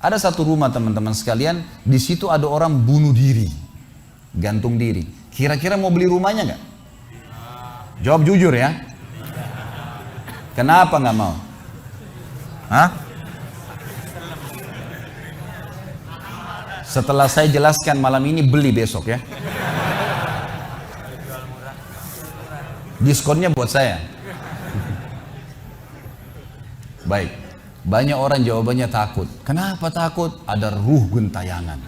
Ada satu rumah teman-teman sekalian, di situ ada orang bunuh diri, gantung diri. Kira-kira mau beli rumahnya nggak? Jawab jujur ya. Kenapa nggak mau? Hah? Setelah saya jelaskan malam ini, beli besok ya. Diskonnya buat saya. Baik, banyak orang jawabannya takut. Kenapa takut? Ada ruh gentayangan.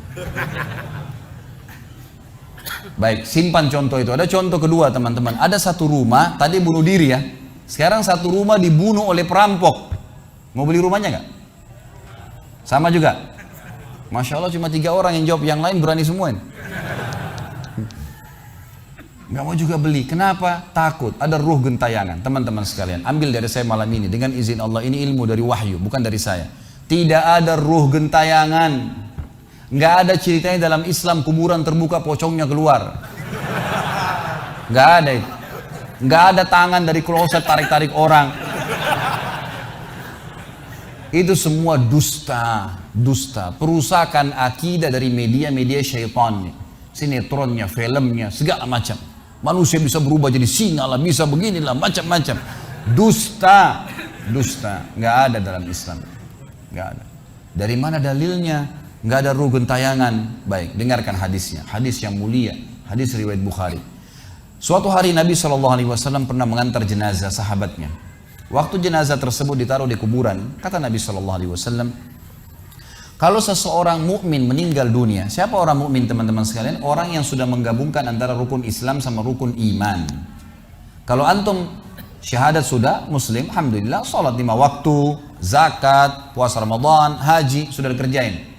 Baik, simpan contoh itu. Ada contoh kedua teman-teman. Ada satu rumah, tadi bunuh diri ya. Sekarang satu rumah dibunuh oleh perampok. Mau beli rumahnya nggak? Sama juga. Masya Allah cuma 3 orang yang jawab, yang lain berani semua ini. Nggak mau juga beli. Kenapa? Takut. Ada ruh gentayangan. Teman-teman sekalian, ambil dari saya malam ini dengan izin Allah. Ini ilmu dari wahyu, bukan dari saya. Tidak ada ruh gentayangan. Nggak ada ceritanya dalam Islam kuburan terbuka pocongnya keluar. Nggak ada itu. Nggak ada tangan dari kloset tarik-tarik orang. Itu semua dusta. Dusta. Perusakan akidah dari media-media syaitan. Sinetronnya, filmnya, segala macam. Manusia bisa berubah jadi singa lah, bisa beginilah, macam-macam. Dusta, dusta. Nggak ada dalam Islam. Nggak ada. Dari mana dalilnya? Nggak ada ruh gentayangan. Baik, dengarkan hadisnya. Hadis yang mulia. Hadis riwayat Bukhari. Suatu hari Nabi SAW pernah mengantar jenazah sahabatnya. Waktu jenazah tersebut ditaruh di kuburan, kata Nabi SAW, kalau seseorang mukmin meninggal dunia, siapa orang mukmin teman-teman sekalian? Orang yang sudah menggabungkan antara rukun Islam sama rukun iman. Kalau antum syahadat sudah, muslim, alhamdulillah, sholat 5 waktu, zakat, puasa Ramadan, haji, sudah dikerjain.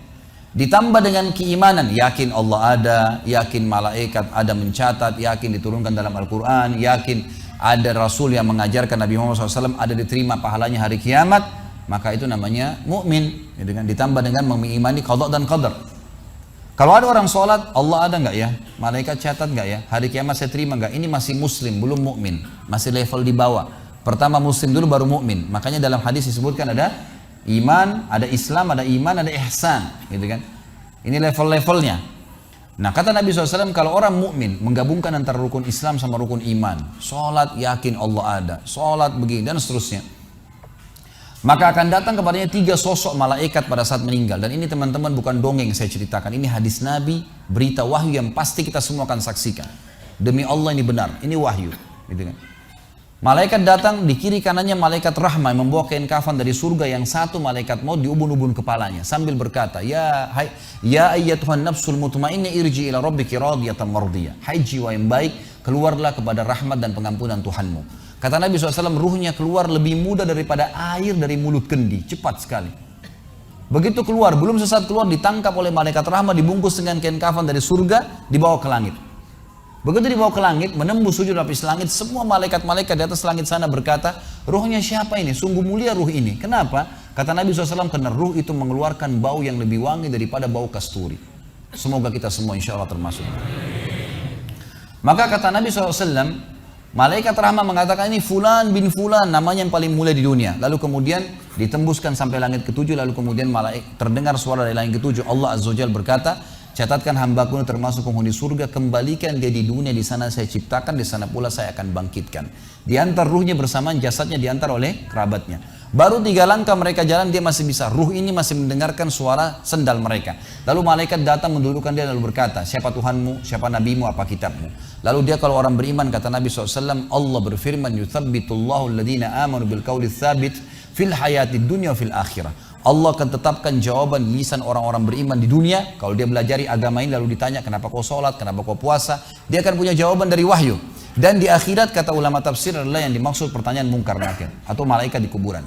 Ditambah dengan keimanan, yakin Allah ada, yakin malaikat ada mencatat, yakin diturunkan dalam Al-Quran, yakin ada Rasul yang mengajarkan Nabi Muhammad SAW, ada diterima pahalanya hari kiamat, maka itu namanya mukmin. Ditambah dengan mengimani qada dan qadar. Kalau ada orang sholat, Allah ada nggak ya? Malaikat catat nggak ya? Hari kiamat saya terima nggak? Ini masih muslim, belum mukmin, masih level di bawah. Pertama muslim dulu baru mukmin. Makanya dalam hadis disebutkan ada iman, ada Islam, ada iman, ada ihsan, gitu kan? Ini level-levelnya. Nah kata Nabi SAW, kalau orang mukmin menggabungkan antara rukun Islam sama rukun iman, sholat yakin Allah ada, sholat begini dan seterusnya, maka akan datang kepadanya 3 sosok malaikat pada saat meninggal. Dan ini teman-teman bukan dongeng saya ceritakan, ini hadis Nabi, berita wahyu yang pasti kita semua akan saksikan. Demi Allah ini benar, ini wahyu, gitu kan? Malaikat datang, di kiri kanannya malaikat rahmah yang membawa kain kafan dari surga, yang satu malaikat maut diubun-ubun kepalanya sambil berkata, ya ayyatuhan nafsul mutmainnah irji ila rabbiki radiyatan mardiyah. Hai jiwa yang baik, keluarlah kepada rahmat dan pengampunan Tuhanmu. Kata Nabi SAW, ruhnya keluar lebih mudah daripada air dari mulut kendi, cepat sekali. Begitu keluar, belum sesaat keluar ditangkap oleh malaikat rahmah, dibungkus dengan kain kafan dari surga, dibawa ke langit. Begitu dibawa ke langit, menembus 7 lapis langit, semua malaikat-malaikat di atas langit sana berkata, ruhnya siapa ini? Sungguh mulia ruh ini. Kenapa? Kata Nabi SAW, karena ruh itu mengeluarkan bau yang lebih wangi daripada bau kasturi. Semoga kita semua insya Allah termasuk. Maka kata Nabi SAW, malaikat rahmah mengatakan ini fulan bin fulan, namanya yang paling mulia di dunia. Lalu kemudian ditembuskan sampai langit ke-7, lalu kemudian terdengar suara dari langit ke-7. Allah Azza wa Jalla berkata, catatkan hambaku termasuk penghuni surga, kembalikan dia di dunia, di sana saya ciptakan, di sana pula saya akan bangkitkan. Diantar ruhnya bersamaan jasadnya diantar oleh kerabatnya. Baru 3 langkah mereka jalan, dia masih bisa, ruh ini masih mendengarkan suara sendal mereka. Lalu malaikat datang mendudukkan dia lalu berkata, siapa Tuhanmu, siapa nabimu, apa kitabmu? Lalu dia kalau orang beriman, kata Nabi SAW, Allah berfirman, yuthabbitullahu alladhina amanu bil qawli tsabit fil hayatid dunya fil akhirah. Allah akan tetapkan jawaban lisan orang-orang beriman di dunia. Kalau dia belajari agama ini lalu ditanya kenapa kau sholat, kenapa kau puasa, dia akan punya jawaban dari wahyu. Dan di akhirat kata ulama tafsir adalah yang dimaksud pertanyaan mungkar nakir atau malaikat di kuburan.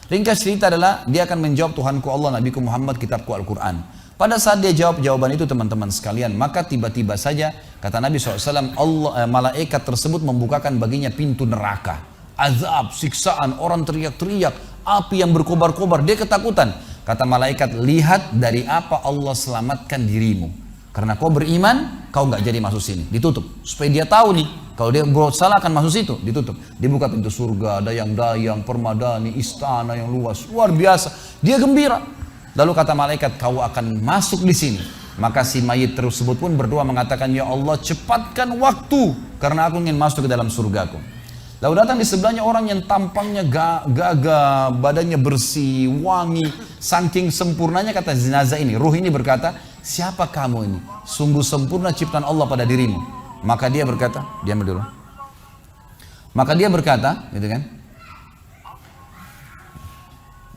Ringkas cerita adalah dia akan menjawab, Tuhanku Allah, Nabiku Muhammad, kitabku Al-Quran. Pada saat dia jawab jawaban itu teman-teman sekalian, maka tiba-tiba saja kata Nabi SAW, malaikat tersebut membukakan baginya pintu neraka. Azab, siksaan, orang teriak-teriak, api yang berkobar-kobar, dia ketakutan. Kata malaikat, lihat dari apa Allah selamatkan dirimu. Karena kau beriman, kau nggak jadi masuk sini, ditutup. Supaya dia tahu nih, kalau dia berbuat salah akan masuk situ, ditutup. Dibuka pintu surga, dayang-dayang, permadani, istana yang luas, luar biasa. Dia gembira. Lalu kata malaikat, kau akan masuk di sini. Maka si mayit tersebut pun berdoa mengatakan, ya Allah cepatkan waktu karena aku ingin masuk ke dalam surgaku. Lalu datang di sebelahnya orang yang tampangnya gagah, badannya bersih, wangi, saking sempurnanya kata jenazah ini. Ruh ini berkata, siapa kamu ini? Sungguh sempurna ciptaan Allah pada dirimu. Maka dia berkata, diam dulu. Maka dia berkata, gitu kan?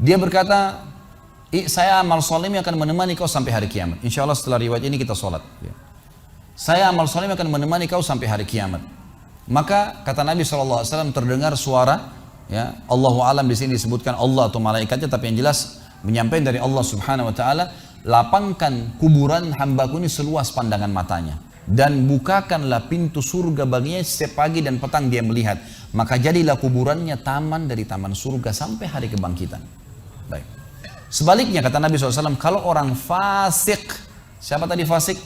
Dia berkata, saya amal soleh akan menemani kau sampai hari kiamat. Insya Allah setelah riwayat ini kita sholat. Saya amal soleh akan menemani kau sampai hari kiamat. Maka kata Nabi SAW terdengar suara, ya Allahu alam di sini disebutkan Allah atau malaikatnya, tapi yang jelas menyampaikan dari Allah Subhanahu Wa Taala, lapangkan kuburan hambaku ini seluas pandangan matanya dan bukakanlah pintu surga baginya setiap pagi dan petang dia melihat. Maka jadilah kuburannya taman dari taman surga sampai hari kebangkitan. Baik. Sebaliknya kata Nabi SAW, kalau orang fasik, siapa tadi fasik?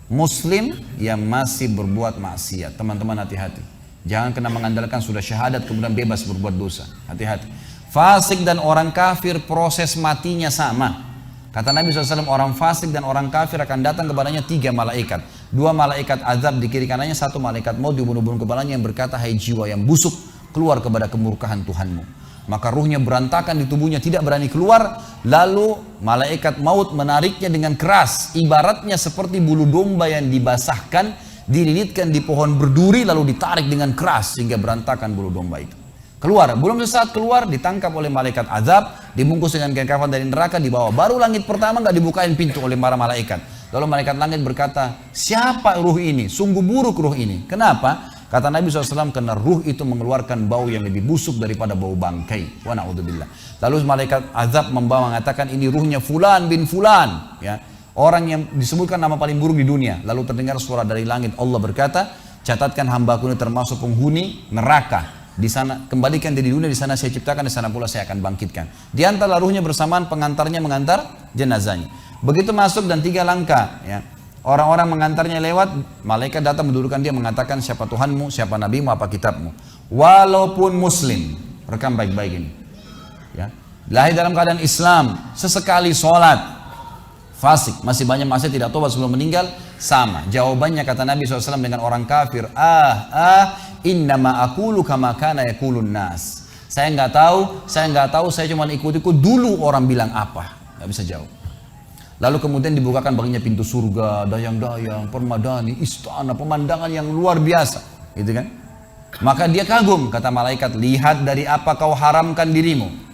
Muslim yang masih berbuat maksiat. Teman-teman hati-hati. Jangan kena mengandalkan sudah syahadat kemudian bebas berbuat dosa. Hati-hati. Fasik dan orang kafir proses matinya sama. Kata Nabi SAW, orang fasik dan orang kafir akan datang kepadanya 3 malaikat. 2 malaikat azab di kiri kanannya, 1 malaikat maut dibunuh-bunuh kepalanya yang berkata, hai jiwa yang busuk, keluar kepada kemurkaan Tuhanmu. Maka ruhnya berantakan di tubuhnya, tidak berani keluar. Lalu malaikat maut menariknya dengan keras, ibaratnya seperti bulu domba yang dibasahkan, dililitkan di pohon berduri lalu ditarik dengan keras sehingga berantakan bulu domba itu. Keluar, belum sesaat keluar ditangkap oleh malaikat azab, dibungkus dengan kain kafan dari neraka, dibawa. Baru langit pertama nggak dibukain pintu oleh para malaikat. Lalu malaikat langit berkata, siapa ruh ini? Sungguh buruk ruh ini. Kenapa? Kata Nabi SAW, karena ruh itu mengeluarkan bau yang lebih busuk daripada bau bangkai. Wa na'udzubillah. Lalu malaikat azab membawa mengatakan, ini ruhnya fulan bin fulan. Ya. Orang yang disebutkan nama paling buruk di dunia. Lalu terdengar suara dari langit. Allah berkata, catatkan hambaku ini termasuk penghuni neraka. Di sana, kembalikan dia di dunia, di sana saya ciptakan, di sana pula saya akan bangkitkan. Di antara ruhnya bersamaan pengantarnya mengantar jenazahnya. Begitu masuk dan 3 langkah. Ya. Orang-orang mengantarnya lewat, malaikat datang mendudukkan dia mengatakan siapa Tuhanmu, siapa Nabimu, apa kitabmu. Walaupun muslim, rekam baik-baik ini. Ya. Lahir dalam keadaan Islam, sesekali sholat, fasik, masih banyak maksiat tidak tobat sebelum meninggal, sama. Jawabannya kata Nabi SAW dengan orang kafir, innama aqulu kama kana yaqulun nas. Saya nggak tahu, saya cuma ikut-ikut dulu orang bilang apa, nggak bisa jawab. Lalu kemudian dibukakan baginya pintu surga, dayang-dayang, permadani, istana, pemandangan yang luar biasa, gitu kan? Maka dia kagum, kata malaikat, lihat dari apa kau haramkan dirimu.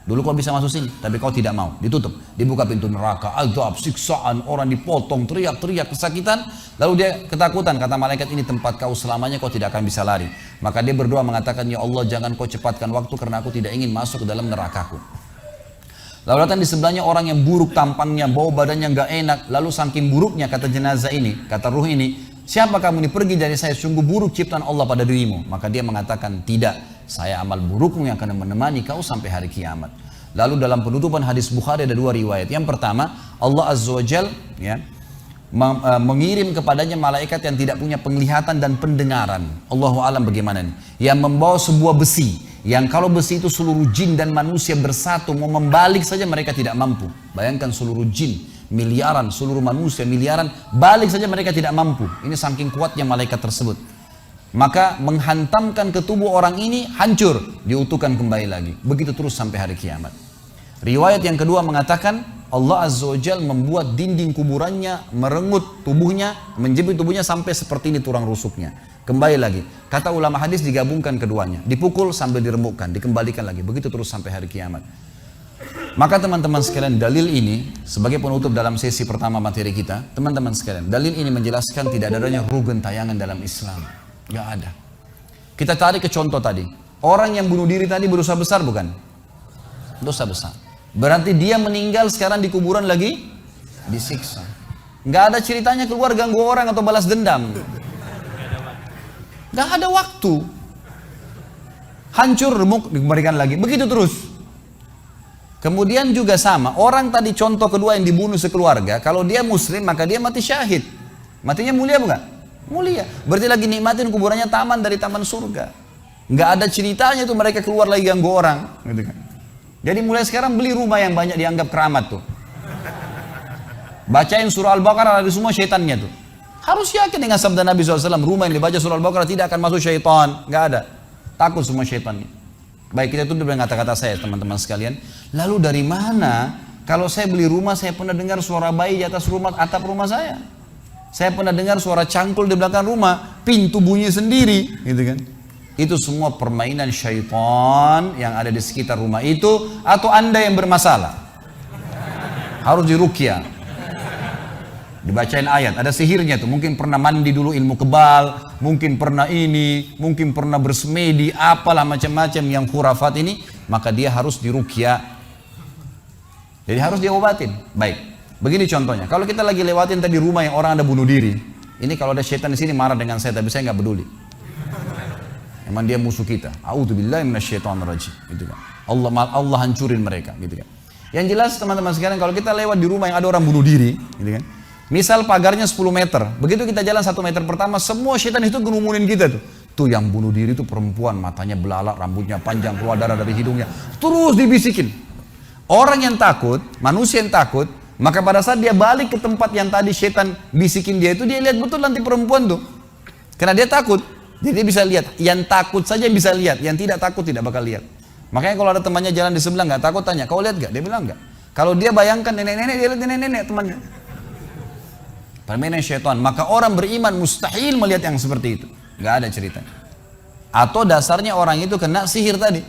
Dulu kau bisa masuk sini, tapi kau tidak mau, ditutup. Dibuka pintu neraka, azab, siksaan, orang dipotong, teriak-teriak, kesakitan. Lalu dia ketakutan, kata malaikat, ini tempat kau selamanya, kau tidak akan bisa lari. Maka dia berdoa mengatakan, ya Allah jangan kau cepatkan waktu karena aku tidak ingin masuk ke dalam nerakaku. Lalu datang di sebelahnya orang yang buruk tampangnya, bau badannya nggak enak. Lalu saking buruknya kata jenazah ini, kata ruh ini, siapa kamu ini? Pergi dari saya, sungguh buruk ciptaan Allah pada dirimu. Maka dia mengatakan, tidak, saya amal burukmu yang akan menemani kau sampai hari kiamat. Lalu dalam penutupan hadis Bukhari ada 2 riwayat. Yang pertama, Allah Azza wa Jal ya, mengirim kepadanya malaikat yang tidak punya penglihatan dan pendengaran. Allahu alam bagaimana nih? Yang membawa sebuah besi. Yang kalau besi itu seluruh jin dan manusia bersatu mau membalik saja mereka tidak mampu. Bayangkan seluruh jin miliaran, seluruh manusia miliaran, balik saja mereka tidak mampu. Ini saking kuatnya malaikat tersebut. Maka menghantamkan ke tubuh orang ini hancur, diutuhkan kembali lagi. Begitu terus sampai hari kiamat. Riwayat yang kedua mengatakan Allah Azza wa Jal membuat dinding kuburannya merengut tubuhnya, menjepit tubuhnya sampai seperti ini tulang rusuknya. Kembali lagi, kata ulama hadis digabungkan keduanya, dipukul sambil diremukkan, dikembalikan lagi, begitu terus sampai hari kiamat. Maka teman-teman sekalian, dalil ini sebagai penutup dalam sesi pertama materi kita, teman-teman sekalian, dalil ini menjelaskan tidak adanya ruh gentayangan dalam Islam, nggak ada. Kita tarik ke contoh tadi, orang yang bunuh diri tadi berdosa besar bukan? Dosa besar. Berarti dia meninggal sekarang di kuburan lagi disiksa. Nggak ada ceritanya keluar ganggu orang atau balas dendam. Gak ada waktu. Hancur, remuk, dikembalikan lagi. Begitu terus. Kemudian juga sama. Orang tadi contoh kedua yang dibunuh sekeluarga. Kalau dia muslim maka dia mati syahid. Matinya mulia bukan? Mulia. Berarti lagi nikmatin kuburannya taman dari taman surga. Gak ada ceritanya tuh mereka keluar lagi ganggu orang. Gitu kan. Jadi mulai sekarang beli rumah yang banyak dianggap keramat tuh. Bacain surah Al-Baqarah, ada semua syaitannya tuh. Harus yakin dengan sabda Nabi SAW, rumah yang dibaca surah Al-Baqarah tidak akan masuk syaitan. Nggak ada. Takut semua syaitannya. Baik, kita tutup dengan kata-kata saya teman-teman sekalian. Lalu dari mana kalau saya beli rumah, saya pernah dengar suara bayi di atas rumah, atap rumah saya. Saya pernah dengar suara cangkul di belakang rumah, pintu bunyi sendiri, gitu kan. Itu semua permainan syaitan yang ada di sekitar rumah itu, atau Anda yang bermasalah. Harus diruqyah. Dibacain ayat, ada sihirnya tuh. Mungkin pernah mandi dulu ilmu kebal, mungkin pernah ini, mungkin pernah bersemedi, apalah macam-macam yang khurafat ini, maka dia harus diruqyah. Jadi harus diobatin. Baik, begini contohnya. Kalau kita lagi lewatin tadi rumah yang orang ada bunuh diri, ini kalau ada syaitan di sini marah dengan saya, tapi saya nggak peduli. Emang dia musuh kita. A'udzubillahi minasyaitonirrajim. Gitu kan. Allah hancurin mereka. Gitu kan. Yang jelas teman-teman sekalian, kalau kita lewat di rumah yang ada orang bunuh diri, gitu kan. Misal pagarnya 10 meter, begitu kita jalan 1 meter pertama, semua syaitan itu gerumunin kita tuh. Tuh yang bunuh diri itu perempuan, matanya belalak, rambutnya panjang, keluar darah dari hidungnya. Terus dibisikin. Orang yang takut, manusia yang takut, maka pada saat dia balik ke tempat yang tadi syaitan bisikin dia itu, dia lihat betul nanti perempuan tuh. Karena dia takut, jadi dia bisa lihat. Yang takut saja bisa lihat, yang tidak takut tidak bakal lihat. Makanya kalau ada temannya jalan di sebelah nggak takut, tanya, kau lihat nggak? Dia bilang nggak. Kalau dia bayangkan nenek-nenek, dia lihat nenek-nenek temannya. Permainan syaitan. Maka orang beriman mustahil melihat yang seperti itu. Nggak ada ceritanya. Atau dasarnya orang itu kena sihir tadi.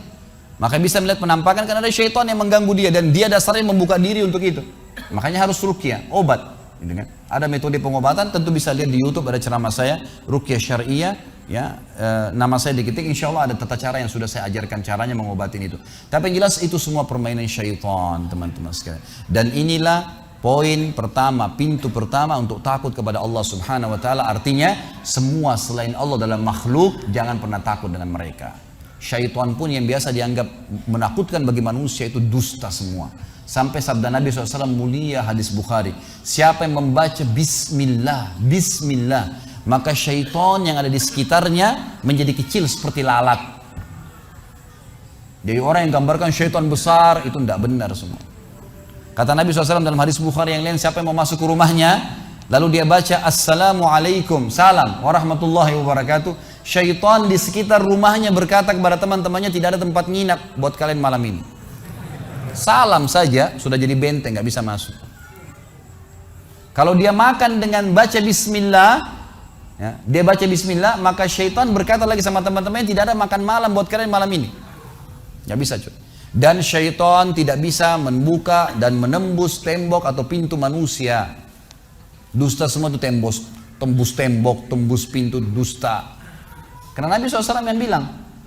Maka bisa melihat penampakan karena ada syaitan yang mengganggu dia. Dan dia dasarnya membuka diri untuk itu. Makanya harus ruqyah, obat. Gitu kan? Ada metode pengobatan, tentu bisa lihat di YouTube, ada ceramah saya, ruqyah syariah. Ya, nama saya diketik, insya Allah ada tata cara yang sudah saya ajarkan caranya mengobatin itu. Tapi yang jelas itu semua permainan syaitan, teman-teman sekalian. Dan inilah poin pertama, pintu pertama untuk takut kepada Allah Subhanahu wa taala. Artinya semua selain Allah dalam makhluk jangan pernah takut dengan mereka. Syaitan pun yang biasa dianggap menakutkan bagi manusia itu dusta semua. Sampai sabda Nabi SAW mulia hadis Bukhari, siapa yang membaca Bismillah, Bismillah, maka syaitan yang ada di sekitarnya menjadi kecil seperti lalat. Jadi orang yang gambarkan syaitan besar itu tidak benar semua. Kata Nabi SAW dalam hadis Bukhari yang lain, siapa yang mau masuk ke rumahnya, lalu dia baca Assalamualaikum, salam warahmatullahi wabarakatuh, syaitan di sekitar rumahnya berkata kepada teman-temannya, tidak ada tempat nginap buat kalian malam ini. Salam saja sudah jadi benteng, nggak bisa masuk. Kalau dia makan dengan baca Bismillah, ya, dia baca Bismillah, maka syaitan berkata lagi sama teman-temannya, tidak ada makan malam buat kalian malam ini. Nggak bisa cuy. Dan syaitan tidak bisa membuka dan menembus tembok atau pintu manusia. Dusta semua itu tembus tembok, tembus pintu, dusta. Karena Nabi SAW yang bilang,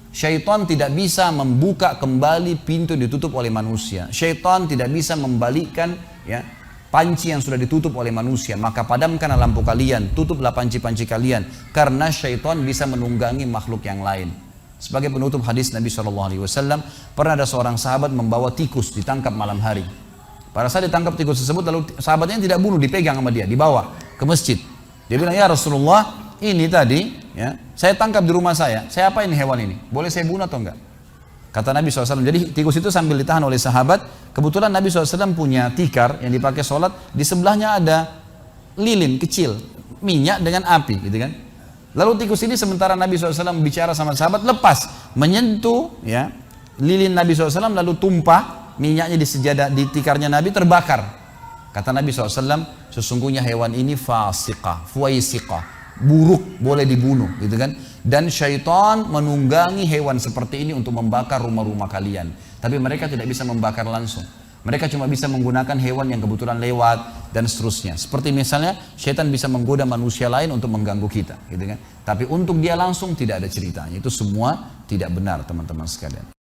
syaitan tidak bisa membuka kembali pintu yang ditutup oleh manusia. Syaitan tidak bisa membalikkan ya, panci yang sudah ditutup oleh manusia. Maka padamkanlah lampu kalian, tutuplah panci-panci kalian. Karena syaitan bisa menunggangi makhluk yang lain. Sebagai penutup hadis Nabi SAW, pernah ada seorang sahabat membawa tikus ditangkap malam hari. Pada saat ditangkap tikus tersebut, lalu sahabatnya tidak bunuh, dipegang sama dia, dibawa ke masjid. Dia bilang, ya Rasulullah, ini tadi, ya, saya tangkap di rumah saya apain hewan ini? Boleh saya bunuh atau enggak? Kata Nabi SAW, jadi tikus itu sambil ditahan oleh sahabat, kebetulan Nabi SAW punya tikar yang dipakai sholat, di sebelahnya ada lilin kecil, minyak dengan api, gitu kan? Lalu tikus ini sementara Nabi SAW bicara sama sahabat, lepas, menyentuh ya, lilin Nabi SAW, lalu tumpah minyaknya di sejadah, di tikarnya Nabi, terbakar. Kata Nabi SAW, sesungguhnya hewan ini fasiqah, fuaisiqah, buruk, boleh dibunuh, gitu kan? Dan syaitan menunggangi hewan seperti ini untuk membakar rumah-rumah kalian. Tapi mereka tidak bisa membakar langsung. Mereka cuma bisa menggunakan hewan yang kebetulan lewat dan seterusnya. Seperti misalnya syaitan bisa menggoda manusia lain untuk mengganggu kita, gitu kan? Tapi untuk dia langsung tidak ada ceritanya. Itu semua tidak benar, teman-teman sekalian.